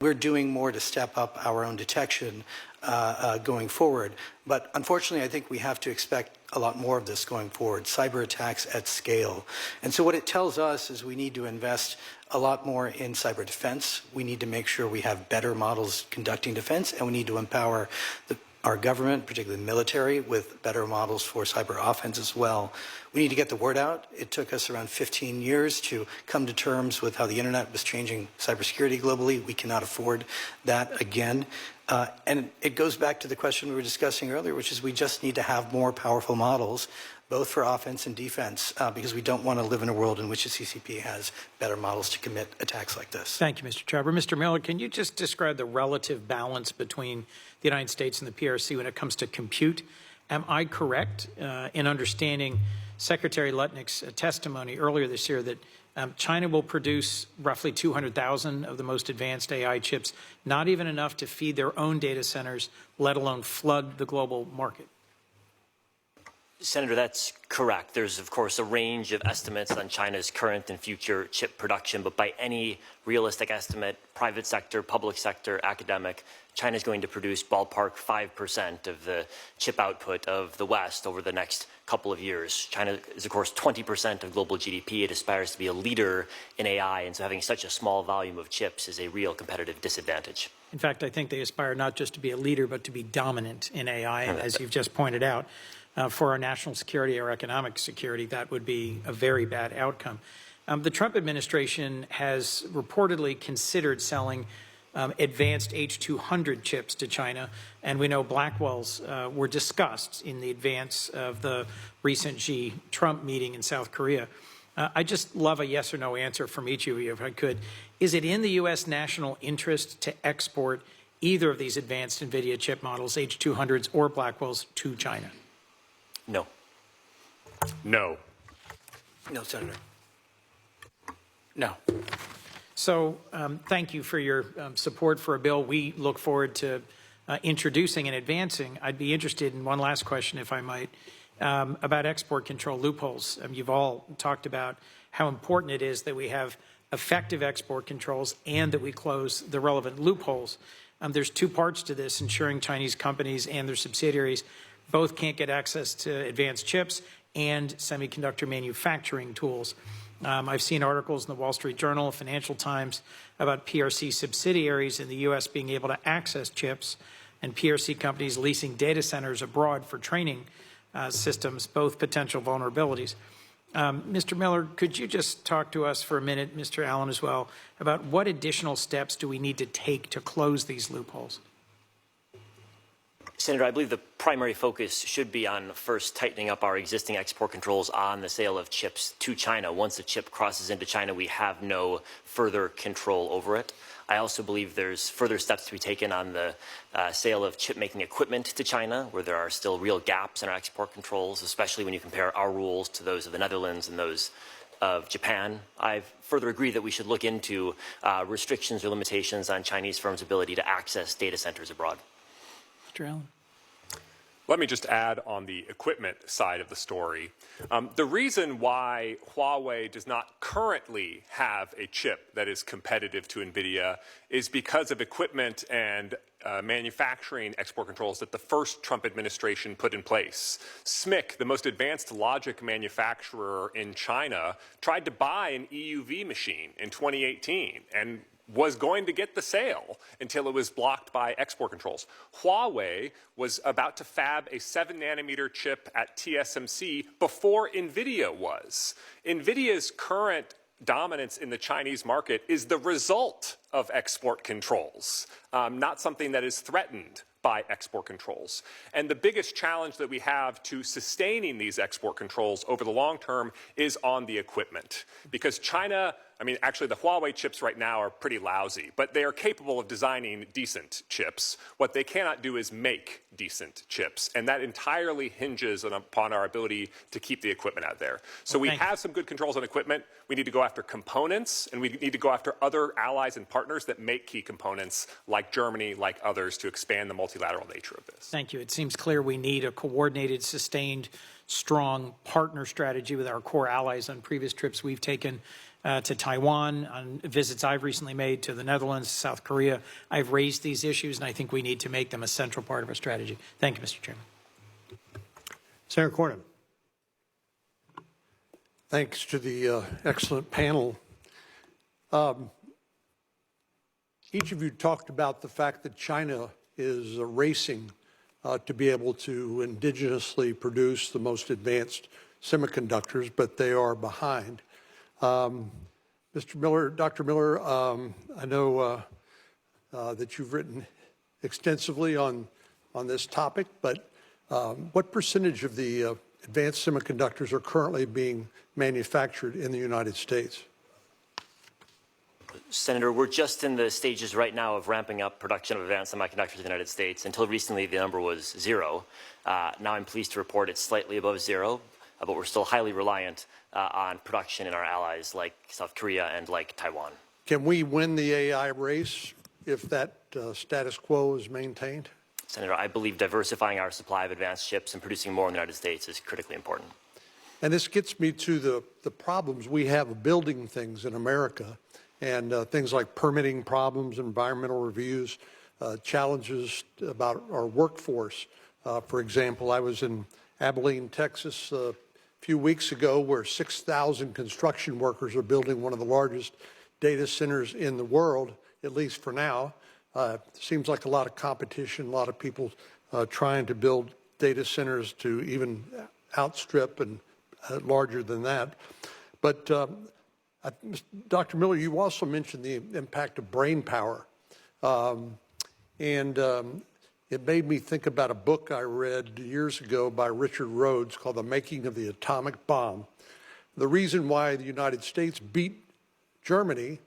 We're doing more to step up our own detection going forward. But unfortunately, I think we have to expect a lot more of this going forward, cyber attacks at scale. And so what it tells us is we need to invest a lot more in cyber defense. We need to make sure we have better models conducting defense, and we need to empower our government, particularly the military, with better models for cyber offense as well. We need to get the word out. It took us around 15 years to come to terms with how the internet was changing cybersecurity globally. We cannot afford that again. And it goes back to the question we were discussing earlier, which is we just need to have more powerful models, both for offense and defense, because we don't want to live in a world in which the CCP has better models to commit attacks like this. Thank you, Mr. Trevor. Mr. Miller, can you just describe the relative balance between the United States and the PRC when it comes to compute? Am I correct in understanding Secretary Lutnick's testimony earlier this year that China will produce roughly 200,000 of the most advanced AI chips, not even enough to feed their own data centers, let alone flood the global market? Senator, that's correct. There's, of course, a range of estimates on China's current and future chip production, but by any realistic estimate, private sector, public sector, academic, China is going to produce ballpark 5% of the chip output of the West over the next couple of years. China is, of course, 20% of global GDP. It aspires to be a leader in AI, and so having such a small volume of chips is a real competitive disadvantage. In fact, I think they aspire not just to be a leader, but to be dominant in AI, as you've just pointed out. For our national security or economic security, that would be a very bad outcome. The Trump administration has reportedly considered selling advanced H200 chips to China, and we know Blackwells were discussed in the advance of the recent Xi-Trump meeting in South Korea. I just love a yes or no answer from each of you, if I could. Is it in the U.S. national interest to export either of these advanced NVIDIA chip models, H200s or Blackwells, to China? No. No. No, Senator. No. So thank you for your support for a bill we look forward to introducing and advancing. I'd be interested in one last question, if I might, about export control loopholes. You've all talked about how important it is that we have effective export controls and that we close the relevant loopholes. There's two parts to this: ensuring Chinese companies and their subsidiaries both can't get access to advanced chips and semiconductor manufacturing tools. I've seen articles in the Wall Street Journal, Financial Times, about PRC subsidiaries in the U.S. being able to access chips and PRC companies leasing data centers abroad for training systems, both potential vulnerabilities. Mr. Miller, could you just talk to us for a minute, Mr. Allen as well, about what additional steps do we need to take to close these loopholes? Senator, I believe the primary focus should be on first tightening up our existing export controls on the sale of chips to China. Once a chip crosses into China, we have no further control over it. I also believe there's further steps to be taken on the sale of chip-making equipment to China, where there are still real gaps in our export controls, especially when you compare our rules to those of the Netherlands and those of Japan. I further agree that we should look into restrictions or limitations on Chinese firms' ability to access data centers abroad. Mr. Allen. Let me just add on the equipment side of the story. The reason why Huawei does not currently have a chip that is competitive to NVIDIA is because of equipment and manufacturing export controls that the first Trump administration put in place. SMIC, the most advanced logic manufacturer in China, tried to buy an EUV machine in 2018 and was going to get the sale until it was blocked by export controls. Huawei was about to fab a 7-nanometer chip at TSMC before NVIDIA was. NVIDIA's current dominance in the Chinese market is the result of export controls, not something that is threatened by export controls. And the biggest challenge that we have to sustaining these export controls over the long term is on the equipment. Because China, I mean, actually the Huawei chips right now are pretty lousy, but they are capable of designing decent chips. What they cannot do is make decent chips. And that entirely hinges upon our ability to keep the equipment out there. So we have some good controls on equipment. We need to go after components, and we need to go after other allies and partners partners that make key components like Germany, like others, to expand the multilateral nature of this. Thank you. It seems clear we need a coordinated, sustained, strong partner strategy with our core allies. On previous trips we've taken to Taiwan, on visits I've recently made to the Netherlands, South Korea, I've raised these issues, and I think we need to make them a central part of our strategy. Thank you, Mr. Chairman. Senator Cornyn. Thanks to the excellent panel. Each of you talked about the fact that China is racing to be able to indigenously produce the most advanced semiconductors, but they are behind. Mr. Miller, Dr. Miller, I know that you've written extensively on this topic, but what percentage of the advanced semiconductors are currently being manufactured in the United States? Senator, we're just in the stages right now of ramping up production of advanced semiconductors in the United States. Until recently, the number was 0. Now I'm pleased to report it's slightly above 0, but we're still highly reliant on production in our allies like South Korea and like Taiwan. Can we win the AI race if that status quo is maintained? Senator, I believe diversifying our supply of advanced chips and producing more in the United States is critically important. And this gets me to the problems we have of building things in America, and things like permitting problems, environmental reviews, challenges about our workforce. For example, I was in Abilene, Texas a few weeks ago, where 6,000 construction workers are building one of the largest data centers in the world, at least for now. Seems like a lot of competition, a lot of people trying to build data centers to even outstrip and larger than that. But Dr. Miller, you also mentioned the impact of brain power. It made me think about a book I read years ago by Richard Rhodes called The Making of the Atomic Bomb. The reason why the United States beat Germany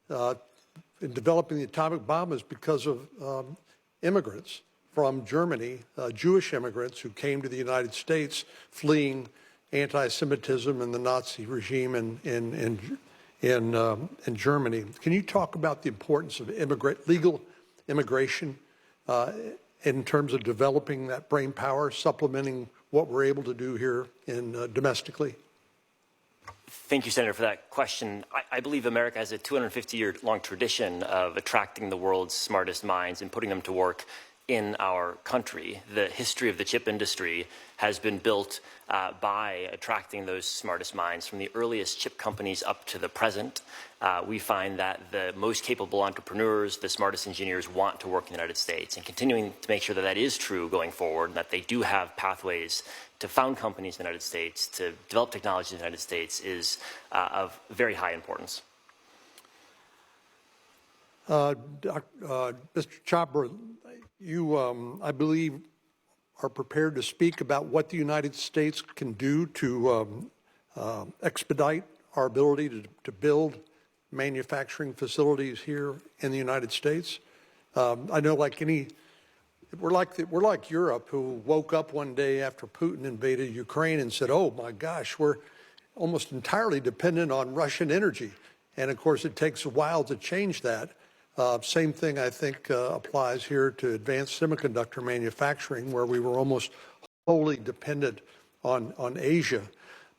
in developing the atomic bomb is because of immigrants from Germany, Jewish immigrants who came to the United States fleeing anti-Semitism and the Nazi regime in Germany. Can you talk about the importance of legal immigration in terms of developing that brain power, supplementing what we're able to do here domestically? Thank you, Senator, for that question. I believe America has a 250-year-long tradition of attracting the world's smartest minds and putting them to work in our country. The history of the chip industry has been built by attracting those smartest minds from the earliest chip companies up to the present. We find that the most capable entrepreneurs, the smartest engineers want to work in the United States, and continuing to make sure that that is true going forward, and that they do have pathways to found companies in the United States, to develop technology in the United States is of very high importance. Mr. Chopra, you, I believe, are prepared to speak about what the United States can do to expedite our ability to build manufacturing facilities here in the United States. I know, we're like Europe, who woke up one day after Putin invaded Ukraine and said, "Oh my gosh, we're almost entirely dependent on Russian energy." And of course, it takes a while to change that. Same thing, I think, applies here to advanced semiconductor manufacturing, where we were almost wholly dependent on Asia.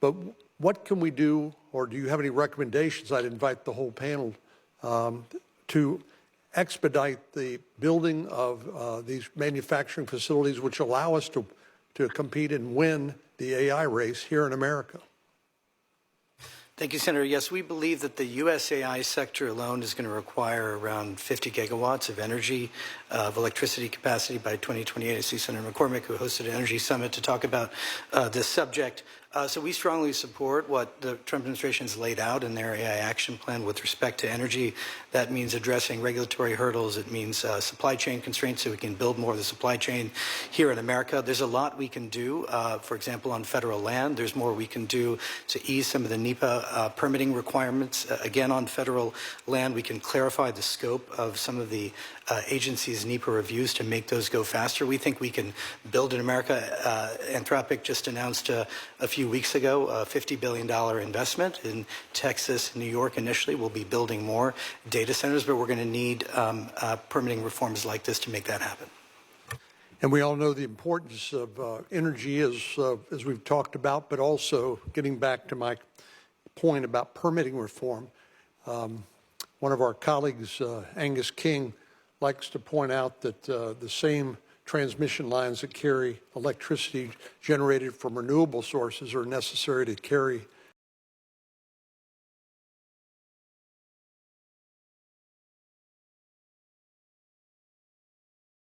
But what can we do, or do you have any recommendations? I'd invite the whole panel to expedite the building of these manufacturing facilities, which allow us to compete and win the AI race here in America. Thank you, Senator. Yes, we believe that the U.S. AI sector alone is going to require around 50 gigawatts of energy, of electricity capacity by 2028. I see Senator McCormick, who hosted an energy summit to talk about this subject. So we strongly support what the Trump administration has laid out in their AI action plan with respect to energy. That means addressing regulatory hurdles. It means supply chain constraints so we can build more of the supply chain here in America. There's a lot we can do, for example, on federal land. There's more we can do to ease some of the NEPA permitting requirements. Again, on federal land, we can clarify the scope of some of the agencies' NEPA reviews to make those go faster. We think we can build in America. Anthropic just announced a few few weeks ago, a $50 billion investment in Texas and New York initially. We'll be building more data centers, but we're going to need permitting reforms like this to make that happen. And we all know the importance of energy as we've talked about, but also getting back to my point about permitting reform. One of our colleagues, Angus King, likes to point out that the same transmission lines that carry electricity generated from renewable sources are necessary to carry